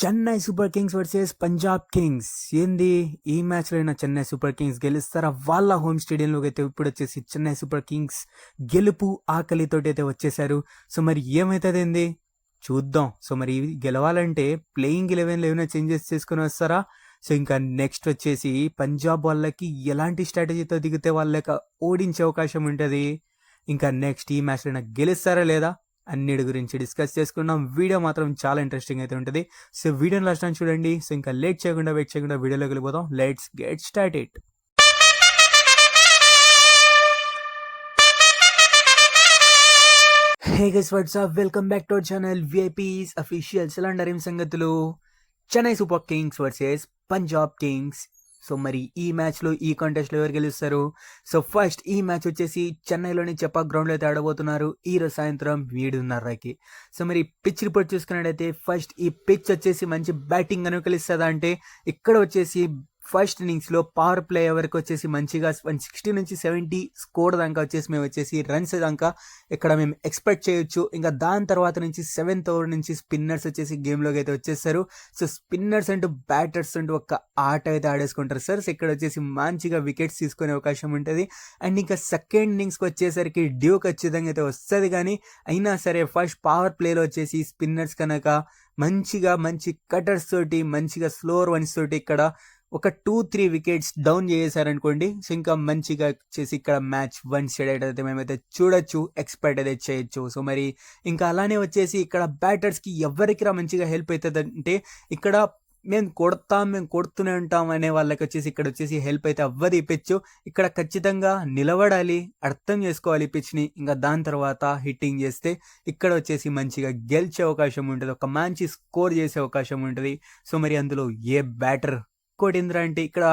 Chennai super Kings versus Punjab Kings. ఏంది ఈ మ్యాచ్లో అయినా చెన్నై సూపర్ కింగ్స్ గెలుస్తారా? వాళ్ళ హోమ్ స్టేడియంలోకి అయితే ఇప్పుడు వచ్చేసి చెన్నై సూపర్ కింగ్స్ గెలుపు ఆకలితోటి అయితే వచ్చేసారు. సో మరి ఏమవుతుంది ఏంది చూద్దాం. సో మరి ఇవి గెలవాలంటే ప్లేయింగ్ 11లో ఏమైనా చేంజెస్ చేసుకొని వస్తారా? సో ఇంకా నెక్స్ట్ వచ్చేసి పంజాబ్ వాళ్ళకి ఎలాంటి స్ట్రాటజీతో దిగితే వాళ్ళకి ఓడించే అవకాశం ఉంటుంది. ఇంకా నెక్స్ట్ ఈ మ్యాచ్లో గెలుస్తారా లేదా అన్నిటి గురించి డిస్కస్ చేసుకున్నాం. వీడియో మాత్రం చాలా ఇంట్రెస్టింగ్ అయితే ఉంటుంది. సో వీడియోని లాస్ట్ టైం చూడండి. సో ఇంకా వెయిట్ చేయకుండా వీడియోలోకి వెళ్ళిపోతాం. Let's get start it. Hey guys, what's up, welcome back to our channel VIPs official. Cylinder ఏం సంగతులు? Chennai super Kings versus Punjab Kings. So మరి ఈ మ్యాచ్లో ఈ కాంటెస్ట్లో ఎవరు గెలుస్తారు? సో ఫస్ట్ ఈ మ్యాచ్ వచ్చేసి చెన్నైలోని చెపాక్ గ్రౌండ్లో అయితే ఆడబోతున్నారు ఈరోజు సాయంత్రం 7:30కి. సో మరి పిచ్ రిపోర్ట్ చూసుకున్నట్టయితే ఫస్ట్ ఈ పిచ్ వచ్చేసి మంచి బ్యాటింగ్ అనుకూలిస్తుందా అంటే ఇక్కడ వచ్చేసి ఫస్ట్ ఇన్నింగ్స్లో పవర్ ప్లే వరకు వచ్చేసి మంచిగా 160 నుంచి 70 స్కోర్ దాకా వచ్చేసి మేము వచ్చేసి రన్స్ దాకా ఇక్కడ మేము ఎక్స్పెక్ట్ చేయొచ్చు. ఇంకా దాని తర్వాత నుంచి 7th ఓవర్ నుంచి స్పిన్నర్స్ వచ్చేసి గేమ్లోకి అయితే వచ్చేస్తారు. సో స్పిన్నర్స్ అంటూ బ్యాటర్స్ అంటూ ఒక ఆట అయితే ఆడేసుకుంటారు సార్. సో ఇక్కడ వచ్చేసి మంచిగా వికెట్స్ తీసుకునే అవకాశం ఉంటుంది. అండ్ ఇంకా సెకండ్ ఇన్నింగ్స్కి వచ్చేసరికి డ్యూ ఖచ్చితంగా అయితే వస్తుంది. కానీ అయినా సరే ఫస్ట్ పవర్ ప్లేలో వచ్చేసి స్పిన్నర్స్ కనుక మంచి కటర్స్ తోటి మంచిగా స్లోవర్ వన్స్ తోటి ఇక్కడ ఒక 2-3 వికెట్స్ డౌన్ చేశారనుకోండి. సో ఇంకా మంచిగా చేసి ఇక్కడ మ్యాచ్ 1 సైడ్ అయితే మేమైతే చూడొచ్చు, ఎక్స్పెక్ట్ అయితే చేయొచ్చు. సో మరి ఇంకా అలానే వచ్చేసి ఇక్కడ బ్యాటర్స్కి ఎవరికి మంచిగా హెల్ప్ అవుతుంది అంటే ఇక్కడ మేము కొడుతూనే ఉంటాం అనే వాళ్ళకి వచ్చేసి ఇక్కడ వచ్చేసి హెల్ప్ అయితే అవ్వదు. ఈ పిచ్ ఇక్కడ ఖచ్చితంగా నిలబడాలి, అర్థం చేసుకోవాలి పిచ్ని. ఇంకా దాని తర్వాత హిట్టింగ్ చేస్తే ఇక్కడ వచ్చేసి మంచిగా గెలిచే అవకాశం ఉంటుంది, ఒక మంచి స్కోర్ చేసే అవకాశం ఉంటుంది. సో మరి అందులో ఏ బ్యాటర్ కోటేంద్ర అంటే ఇక్కడ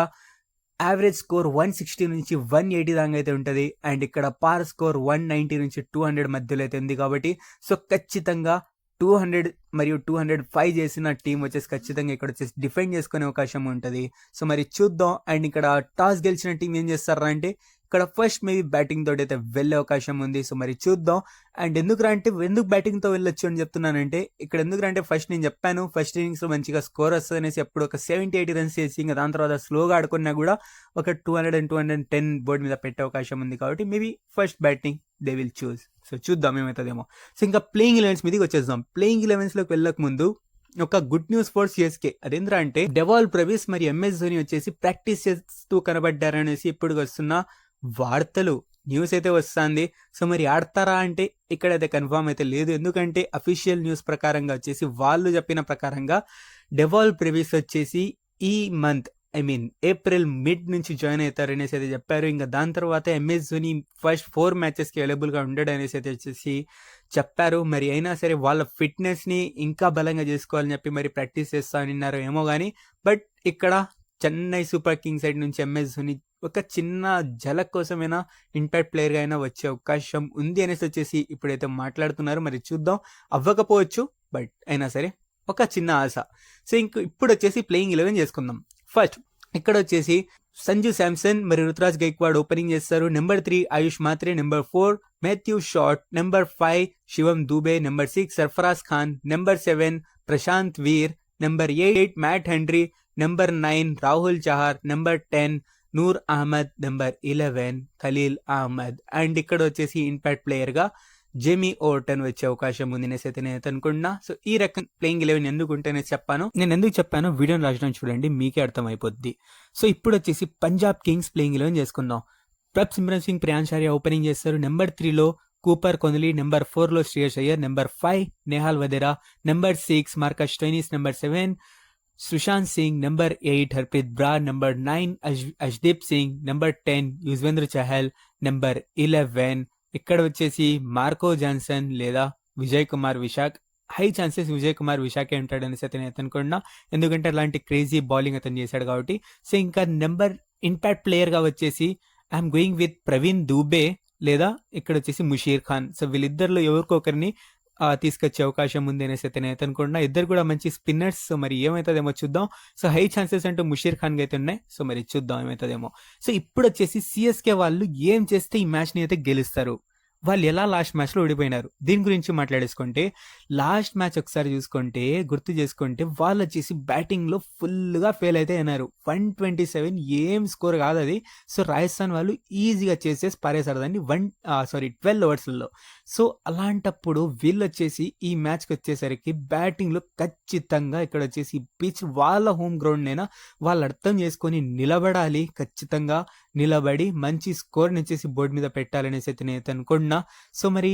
యావరేజ్ స్కోర్ 160 నుంచి 180 దాకా అయితే ఉంటుంది. అండ్ ఇక్కడ పార్ స్కోర్ 190 నుంచి 200 మధ్యలో అయితే ఉంది. కాబట్టి సో ఖచ్చితంగా 200 మరియు 205 చేసిన టీం వచ్చేసి ఖచ్చితంగా ఇక్కడ వచ్చేసి డిఫెండ్ చేసుకునే అవకాశం ఉంటుంది. సో మరి చూద్దాం. అండ్ ఇక్కడ టాస్ గెలిచిన టీం ఏం చేస్తారా అంటే ఇక్కడ ఫస్ట్ మేబీ బ్యాటింగ్ తోటి అయితే వెళ్ళే అవకాశం ఉంది. సో మరి చూద్దాం. అండ్ ఎందుకు బ్యాటింగ్తో వెళ్ళొచ్చు అని చెప్తున్నానంటే ఇక్కడ ఎందుకంటే ఫస్ట్ నేను చెప్పాను ఫస్ట్ ఇన్నింగ్స్లో మంచిగా స్కోర్ వస్తుంది అనేసి అప్పుడు ఒక 70-80 రన్స్ చేసి ఇంకా దాని తర్వాత స్లోగా ఆడుకున్నా కూడా ఒక 200 and 210 బోర్డు మీద పెట్టే అవకాశం ఉంది. కాబట్టి maybe first batting they will choose. So చూద్దాం ఏమవుతుందేమో. సో ఇంకా ప్లేయింగ్ 11s మీదకి వచ్చేద్దాం. ప్లేయింగ్ 11స్లోకి వెళ్ళక ముందు ఒక గుడ్ న్యూస్ ఫర్ సిఎస్కే. అదేంద్రా అంటే డెవాల్ ప్రవీస్ మరియు ఎంఎస్ ధోని వచ్చేసి ప్రాక్టీస్ చేస్తూ కనబడ్డారనేసి ఇప్పుడు వస్తున్న వార్తలు న్యూస్ అయితే వస్తుంది. సో మరి ఆడతారా అంటే ఇక్కడైతే కన్ఫర్మ్ అయితే లేదు. ఎందుకంటే అఫీషియల్ న్యూస్ ప్రకారంగా వచ్చేసి వాళ్ళు చెప్పిన ప్రకారంగా డెవాల్ ప్రవీస్ వచ్చేసి ఈ మంత్ ఏప్రిల్ మిడ్ నుంచి జాయిన్ అవుతారు అనేసి అయితే చెప్పారు. ఇంకా దాని తర్వాత ఎంఎస్ ధోని ఫస్ట్ 4 మ్యాచెస్కి అవైలబుల్గా ఉండడు అనేసి అయితే వచ్చేసి చెప్పారు. మరి అయినా సరే వాళ్ళ ఫిట్నెస్ని ఇంకా బలంగా చేసుకోవాలని చెప్పి మరి ప్రాక్టీస్ చేస్తా అన్నారు ఏమో కానీ. బట్ ఇక్కడ చెన్నై సూపర్ కింగ్స్ సైడ్ నుంచి ఎంఎస్ ధోని ఒక చిన్న జలక్ కోసమైనా ఇంపాక్ట్ ప్లేయర్గా అయినా వచ్చే అవకాశం ఉంది అనేసి వచ్చేసి ఇప్పుడైతే మాట్లాడుతున్నారు. మరి చూద్దాం, అవ్వకపోవచ్చు బట్ అయినా సరే ఒక చిన్న ఆశ. సో ఇప్పుడు వచ్చేసి ప్లేయింగ్ 11 చేసుకుందాం. ఫస్ట్ ఇక్కడ వచ్చేసి సంజు శాంసన్ మరియు రుతురాజ్ గైక్వాడ్ ఓపెనింగ్ చేస్తారు. Number 3 Ayush Mhatre, number 4 Matthew Short, number 5 Shivam Dube, number 6 Sarfaraz Khan, number 7 Prashant Veer, number 8 Matt Henry, number 9 Rahul Chahar, number 10 Noor Ahmad, number 11 Khaleel Ahmed. And ఇక్కడ వచ్చేసి ఇంపాక్ట్ ప్లేయర్గా జేమీ ఓవర్టన్ వచ్చే అవకాశం ఉంది అనేసి అయితే నేను అనుకుంటున్నా. సో ఈ రకం ప్లేయింగ్ 11 నేను ఎందుకు చెప్పాను వీడియోని రాజడం చూడండి, మీకే అర్థమైపోద్ది. సో ఇప్పుడు వచ్చేసి పంజాబ్ కింగ్స్ ప్లేయింగ్ 11 చేసుకుందాం. ప్రబ్ సిమ్రన్ సింగ్, ప్రియాంశ్ ఆర్య ఓపెనింగ్ చేస్తారు. నెంబర్ 3లో కూపర్ కొన్లీ, నెంబర్ 4లో Shreyas Iyer, number 5 Nehal Wadhera, number 6 Marcus Stoinis, number 7 Sushant Singh, number 8 Harpreet Brar, number 9 Arshdeep Singh, number 10 Yuzvendra Chahal, number 11 ఇక్కడ వచ్చేసి మార్కో జాన్సన్ లేదా విజయ్ కుమార్ విశాఖ్. హై ఛాన్సెస్ విజయ్ కుమార్ విశాఖే ఉంటాడు అనేసి అతను అనుకున్నా, ఎందుకంటే అలాంటి క్రేజీ బౌలింగ్ అతను చేశాడు కాబట్టి. సో ఇంకా నెంబర్ ఇంపాక్ట్ ప్లేయర్గా వచ్చేసి I'm going with Praveen Dube లేదా ఇక్కడ వచ్చేసి ముషీర్ ఖాన్. సో వీళ్ళిద్దరిలో ఎవరికొకరిని తీసుకొచ్చే అవకాశం ఉంది అనేసి అయితే నేను అనుకుంటున్నా. ఇద్దరు కూడా మంచి స్పిన్నర్స్. సో మరి ఏమవుతుందేమో చూద్దాం. సో హై ఛాన్సెస్ అంటూ ముషీర్ ఖాన్కి అయితే ఉన్నాయి. సో మరి చూద్దాం ఏమవుతుందేమో. సో ఇప్పుడు వచ్చేసి సిఎస్కే వాళ్ళు ఏం చేస్తే ఈ మ్యాచ్ని అయితే గెలుస్తారు, వాళ్ళు ఎలా లాస్ట్ మ్యాచ్లో ఓడిపోయినారు దీని గురించి మాట్లాడేసుకుంటే, లాస్ట్ మ్యాచ్ ఒకసారి చూసుకుంటే గుర్తు చేసుకుంటే వాళ్ళు వచ్చేసి బ్యాటింగ్లో ఫుల్గా ఫెయిల్ అయితే అయినారు. 127 ఏం స్కోర్ కాదు అది. సో రాజస్థాన్ వాళ్ళు ఈజీగా చేసేసి పారేశారు దాన్ని 12 ఓవర్స్లో. సో అలాంటప్పుడు వీళ్ళు వచ్చేసి ఈ మ్యాచ్కి వచ్చేసరికి బ్యాటింగ్లో ఖచ్చితంగా ఇక్కడ వచ్చేసి పిచ్ వాళ్ళ హోమ్ గ్రౌండ్ అయినా వాళ్ళు అర్థం చేసుకొని నిలబడాలి, ఖచ్చితంగా నిలబడి మంచి స్కోర్ని వచ్చేసి బోర్డు మీద పెట్టాలనేసి అయితే నేను అనుకున్నా. సో మరి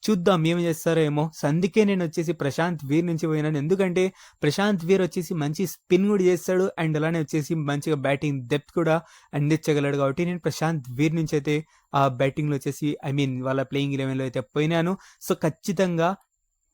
చూద్దాం ఏం చేస్తారో ఏమో. సో అందుకే నేను వచ్చేసి ప్రశాంత్ వీర్ నుంచి పోయినాను, ఎందుకంటే ప్రశాంత్ వీర్ వచ్చేసి మంచి స్పిన్ కూడా చేస్తాడు అండ్ అలానే వచ్చేసి మంచిగా బ్యాటింగ్ డెప్త్ కూడా అందించగలడు. కాబట్టి నేను ప్రశాంత్ వీర్ నుంచి అయితే ఆ బ్యాటింగ్లో వచ్చేసి వాళ్ళ ప్లేయింగ్ 11లో అయితే పోయినాను. సో ఖచ్చితంగా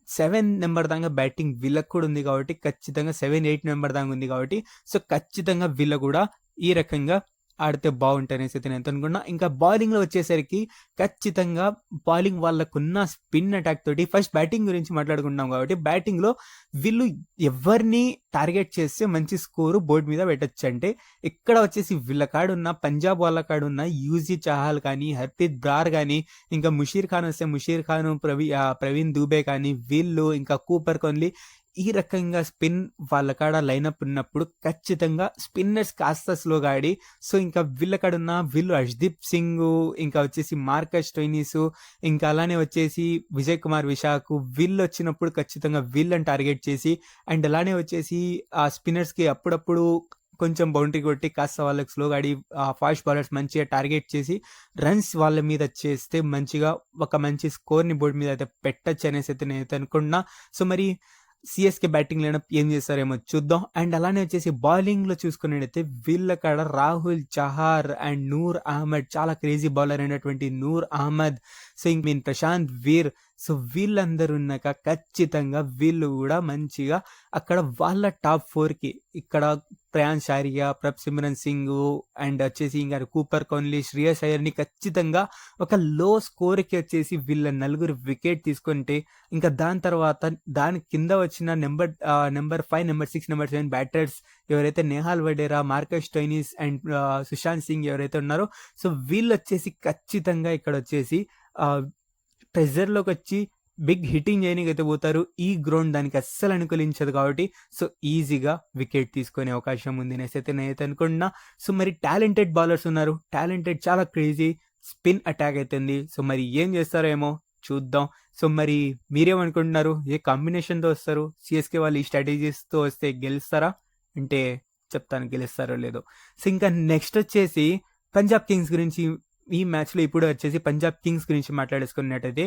7 నెంబర్ దాకా బ్యాటింగ్ వీళ్ళకు కూడా ఉంది కాబట్టి, ఖచ్చితంగా 7-8 నెంబర్ దాకా ఉంది కాబట్టి, సో ఖచ్చితంగా వీళ్ళ కూడా ఈ రకంగా ఆడితే బాగుంటాయనేసి అయితే నేను అనుకున్నా. ఇంకా బౌలింగ్లో వచ్చేసరికి ఖచ్చితంగా బౌలింగ్ వాళ్ళకున్న స్పిన్ అటాక్ తోటి ఫస్ట్ బ్యాటింగ్ గురించి మాట్లాడుకుంటున్నాం కాబట్టి, బ్యాటింగ్లో వీళ్ళు ఎవరిని టార్గెట్ చేస్తే మంచి స్కోరు బోర్డు మీద పెట్టచ్చు అంటే, ఇక్కడ వచ్చేసి వీళ్ళ కాడున్న పంజాబ్ వాళ్ళ కాడున్న యూజీ చహాల్ కానీ, హర్ప్రీత్ బ్రార్ కానీ, ఇంకా ముషీర్ ఖాన్ వస్తే ముషీర్ ఖాన్, ప్రవీణ్ దూబే కానీ, వీళ్ళు ఇంకా కూపర్ కొన్లీ, ఈ రకంగా స్పిన్ వాళ్ళ కాడ లైనప్ ఉన్నప్పుడు ఖచ్చితంగా స్పిన్నర్స్ కాస్త స్లోగా ఆడి, సో ఇంకా వీళ్ళ కాడ ఉన్న వీళ్ళు హర్షదీప్ సింగ్, ఇంకా వచ్చేసి మార్కస్ స్టోయినిస్, ఇంకా అలానే వచ్చేసి విజయ్ కుమార్ విశాఖ్, వీళ్ళు వచ్చినప్పుడు ఖచ్చితంగా వీళ్ళని టార్గెట్ చేసి అండ్ అలానే వచ్చేసి ఆ స్పిన్నర్స్కి అప్పుడప్పుడు కొంచెం బౌండరీ కొట్టి కాస్త వాళ్ళకి స్లోగా ఆడి ఫాస్ట్ బౌలర్స్ మంచిగా టార్గెట్ చేసి రన్స్ వాళ్ళ మీద చేస్తే మంచిగా ఒక మంచి స్కోర్ని బోర్డు మీద అయితే పెట్టచ్చు అనేసి అయితే నేను అనుకున్నా. సో మరి సిఎస్కే బ్యాటింగ్ లైనప్ ఏం చేస్తారేమో చూద్దాం. అండ్ అలానే వచ్చేసి బౌలింగ్లో చూసుకున్నట్టయితే వీళ్ళ కాడ రాహుల్ చహార్ అండ్ నూర్ అహ్మద్, చాలా క్రేజీ బౌలర్ అయినటువంటి నూర్ అహ్మద్, సో ప్రశాంత్ వీర్, సో వీళ్ళందరూ ఉన్నాక ఖచ్చితంగా వీళ్ళు కూడా మంచిగా అక్కడ వాళ్ళ టాప్ 4కి ఇక్కడ ప్రయాణ్ షారియా, సిమ్రన్ సింగ్ అండ్ వచ్చేసి ఇంకా కూపర్ కొన్లీ, శ్రేయస్ అయ్యర్ని ఖచ్చితంగా ఒక లో స్కోర్కి వచ్చేసి వీళ్ళ 4 వికెట్ తీసుకుంటే, ఇంకా దాని తర్వాత దాని కింద వచ్చిన నెంబర్ 5, నెంబర్ 6, నెంబర్ 7 బ్యాటర్స్ ఎవరైతే Nehal Wadhera, Marcus Stoinis and Sushant Singh ఎవరైతే ఉన్నారో, సో వీళ్ళు వచ్చేసి ఖచ్చితంగా ఇక్కడ వచ్చేసి ప్రెజర్లోకి వచ్చి బిగ్ హిట్టింగ్ చేయడానికి అయితే పోతారు. ఈ గ్రౌండ్ దానికి అస్సలు అనుకూలించదు కాబట్టి, సో ఈజీగా వికెట్ తీసుకునే అవకాశం ఉంది అనేసి అయితే నేనైతే అనుకున్నా. సో మరి టాలెంటెడ్ బౌలర్స్ ఉన్నారు, టాలెంటెడ్ చాలా క్రేజీ స్పిన్ అటాక్ అవుతుంది. సో మరి ఏం చేస్తారో ఏమో చూద్దాం. సో మరి మీరేమనుకుంటున్నారు, ఏ కాంబినేషన్తో వస్తారు? సిఎస్కే వాళ్ళు ఈ స్ట్రాటజీస్తో వస్తే గెలుస్తారా అంటే చెప్తాను గెలుస్తారో లేదో. సో ఇంకా నెక్స్ట్ వచ్చేసి పంజాబ్ కింగ్స్ గురించి, ఈ మ్యాచ్లో ఇప్పుడు వచ్చేసి పంజాబ్ కింగ్స్ గురించి మాట్లాడేసుకున్నట్టయితే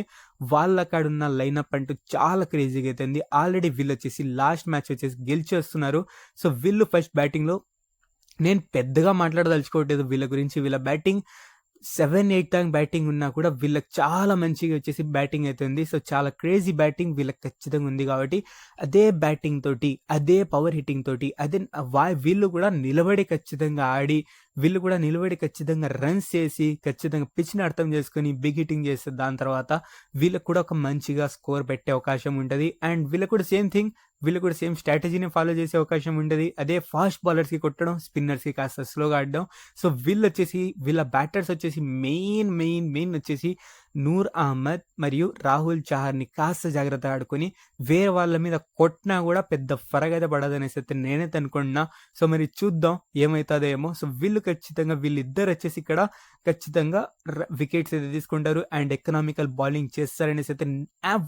వాళ్ళ కాడ ఉన్న లైనప్ అంటూ చాలా క్రేజీగా అవుతుంది. ఆల్రెడీ వీళ్ళు వచ్చేసి లాస్ట్ మ్యాచ్ వచ్చేసి గెలిచి వస్తున్నారు. సో వీళ్ళు ఫస్ట్ బ్యాటింగ్లో నేను పెద్దగా మాట్లాడదలుచుకోవట్లేదు వీళ్ళ గురించి. వీళ్ళ బ్యాటింగ్ 7-8 దాకా బ్యాటింగ్ ఉన్నా కూడా వీళ్ళకి చాలా మంచిగా వచ్చేసి బ్యాటింగ్ అవుతుంది. సో చాలా క్రేజీ బ్యాటింగ్ వీళ్ళకి ఖచ్చితంగా ఉంది కాబట్టి, అదే బ్యాటింగ్ తోటి, అదే పవర్ హిట్టింగ్ తోటి, అదే వీళ్ళు కూడా నిలబడి ఖచ్చితంగా ఆడి, వీళ్ళు కూడా నిలబడి ఖచ్చితంగా రన్స్ చేసి, ఖచ్చితంగా పిచ్ని అర్థం చేసుకొని బిగ్ హిట్టింగ్ చేస్తే దాని తర్వాత వీళ్ళకు కూడా ఒక మంచిగా స్కోర్ పెట్టే అవకాశం ఉంటుంది. అండ్ వీళ్ళకు కూడా సేమ్ థింగ్, వీళ్ళు కూడా సేమ్ స్ట్రాటజీని ఫాలో చేసే అవకాశం ఉంటుంది. అదే ఫాస్ట్ బౌలర్స్కి కొట్టడం, స్పిన్నర్స్కి కాస్త స్లోగా ఆడడం. సో వీళ్ళు వచ్చేసి వీళ్ళ బ్యాటర్స్ వచ్చేసి మెయిన్ వచ్చేసి నూర్ అహ్మద్ మరియు రాహుల్ చహార్ని కాస్త జాగ్రత్త ఆడుకొని వేరే వాళ్ళ మీద కొట్టినా కూడా పెద్ద ఫరక్ అయితే పడదనేసి అయితే నేనైతే అనుకున్నా. సో మరి చూద్దాం ఏమవుతుందో ఏమో. సో వీళ్ళు ఖచ్చితంగా వీళ్ళిద్దరు వచ్చేసి ఇక్కడ ఖచ్చితంగా వికెట్స్ అయితే తీసుకుంటారు అండ్ ఎకనామికల్ బౌలింగ్ చేస్తారనేసి అయితే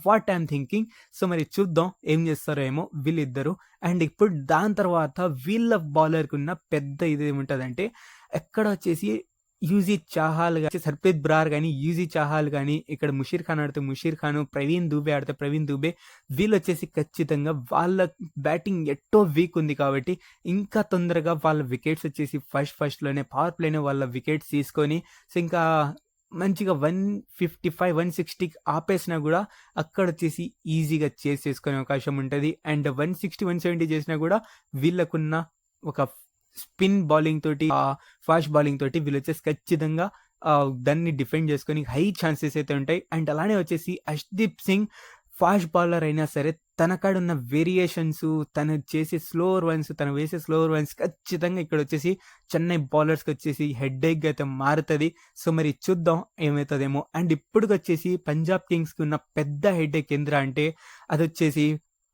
వాట్ ఐఎమ్ థింకింగ్. సో మరి చూద్దాం ఏం చేస్తారో ఏమో వీళ్ళిద్దరు. అండ్ ఇప్పుడు దాని తర్వాత వీళ్ళ బౌలర్కి ఉన్న పెద్ద ఇది ఏముంటుందంటే, ఎక్కడ వచ్చేసి యూజీ చహాల్ కానీ, హర్ప్రీత్ బ్రార్ కానీ, యూజీ చహాల్ కానీ, ఇక్కడ ముషీర్ ఖాన్ ఆడితే ముషీర్ ఖాన్, ప్రవీణ్ దూబే ఆడితే ప్రవీణ్ దూబే, వీళ్ళు వచ్చేసి ఖచ్చితంగా వాళ్ళ బ్యాటింగ్ ఎట్టో వీక్ ఉంది కాబట్టి ఇంకా తొందరగా వాళ్ళ వికెట్స్ వచ్చేసి ఫస్ట్లోనే పవర్ ప్లేనే వాళ్ళ వికెట్స్ తీసుకొని, సో ఇంకా మంచిగా 155, 160 ఆపేసినా కూడా అక్కడ వచ్చేసి ఈజీగా చేసుకునే అవకాశం ఉంటుంది. అండ్ 160, 170 చేసినా కూడా వీళ్ళకున్న ఒక స్పిన్ బౌలింగ్ తోటి, ఫాస్ట్ బౌలింగ్ తోటి వీళ్ళు వచ్చేసి ఖచ్చితంగా దాన్ని డిఫెండ్ చేసుకొని హై ఛాన్సెస్ అయితే ఉంటాయి. అండ్ అలానే వచ్చేసి హర్షదీప్ సింగ్ ఫాస్ట్ బౌలర్ అయినా సరే తన కాడ ఉన్న వేరియేషన్స్, తను చేసే స్లోవర్ వన్స్, తను వేసే స్లోవర్ వన్స్ ఖచ్చితంగా ఇక్కడొచ్చేసి చెన్నై బౌలర్స్‌కొచ్చేసి హెడ్‌ఏక్‌గా అయితే మారుతది. సో, మరి చూద్దాం ఏమైతదేమో. అండ్ ఇప్పటికొచ్చేసి పంజాబ్ కింగ్స్‌కి ఉన్న పెద్ద హెడ్‌ఏక్ ఏందిరా అంటే అదొచ్చేసి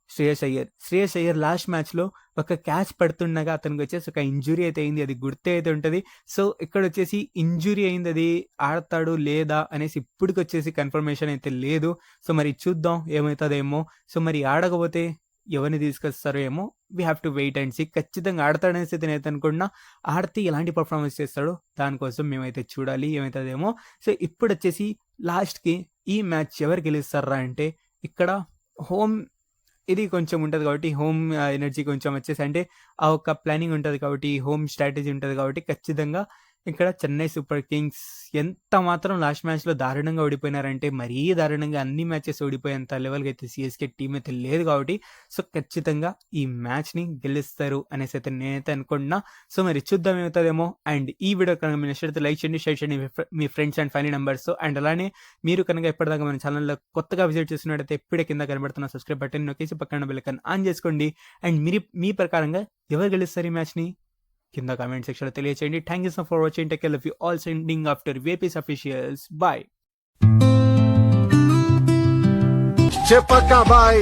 శ్రేయస్ అయ్యర్. శ్రేయస్ అయ్యర్ లాస్ట్ మ్యాచ్‌లో ఒక క్యాచ్ పడుతుండగా అతనికొచ్చేసి ఒక ఇంజ్యూరీ అయితే అయింది. అది గుర్తే అయితే ఉంటది. సో, ఇక్కడొచ్చేసి ఇంజ్యూరీ అయిందది ఆడతాడు లేదా అనేసి ఇప్పటికొచ్చేసి కన్ఫర్మేషన్ అయితే లేదు. సో, మరి చూద్దాం ఏమైతదేమో. సో, మరి ఆడకపోతే ఎవరిని తీసుకొస్తారో ఏమో. We have to wait and see. ఖచ్చితంగా ఆడతాడనేసి అయితే నేనైతే అనుకుంటున్నా. ఆడితే ఎలాంటి పర్ఫార్మెన్స్ చేస్తాడో దానికోసం మేమైతే చూడాలి ఏమైతదేమో. సో, ఇప్పుడొచ్చేసి లాస్ట్‌కి ఈ మ్యాచ్ ఎవరు గెలుస్తార్రా అంటే ఇక్కడ హోమ్ ఇది కొంచెం ఉంటది కాబట్టి హోమ్ ఎనర్జీ కొంచెం వచ్చేసి అంటే ఆ ఒక్క ప్లానింగ్ ఉంటది కాబట్టి, హోమ్ స్ట్రాటజీ ఉంటది కాబట్టి ఖచ్చితంగా ఇక్కడ చెన్నై సూపర్ కింగ్స్ ఎంత మాత్రం లాస్ట్ మ్యాచ్‌లో దారుణంగా ఓడిపోయినారంటే మరీ దారుణంగా అన్ని మ్యాచెస్ ఓడిపోయేంత లెవెల్‌కి అయితే సీఎస్‌కే టీమ్ అయితే లేదు కాబట్టి సో, ఖచ్చితంగా ఈ మ్యాచ్‌ని గెలుస్తారు అనేసి అయితే నేనైతే అనుకుంటున్నా. సో, మరి చూద్దాం ఏమవుతదేమో. అండ్ ఈ వీడియో కనుక మీకు నచ్చినట్లయితే లైక్ చేయండి, షేర్ చేయండి మీ ఫ్రెండ్స్ అండ్ ఫ్యామిలీ మెంబర్స్‌తో. అండ్ అలానే మీరు కనుక ఇప్పటిదాకా మన ఛానెల్‌లో కొత్తగా విజిట్ చేస్తున్నట్టయితే ఇప్పుడే కింద కనబడుతున్న సబ్స్క్రైబ్ బటన్ నొక్కేసి పక్కన బెల్ ఐకాన్ ఆన్ చేసుకోండి. అండ్ మీ ప్రకారంగా ఎవరు గెలుస్తారు ఈ మ్యాచ్‌ని కింద కామెంట్ సెక్షన్‌లో తెలియచేయండి. Thank you so for watching. Take care of you all sending after వేపీస్ అఫీషియల్స్. బాయ్. చెప్పక్క బాయ్.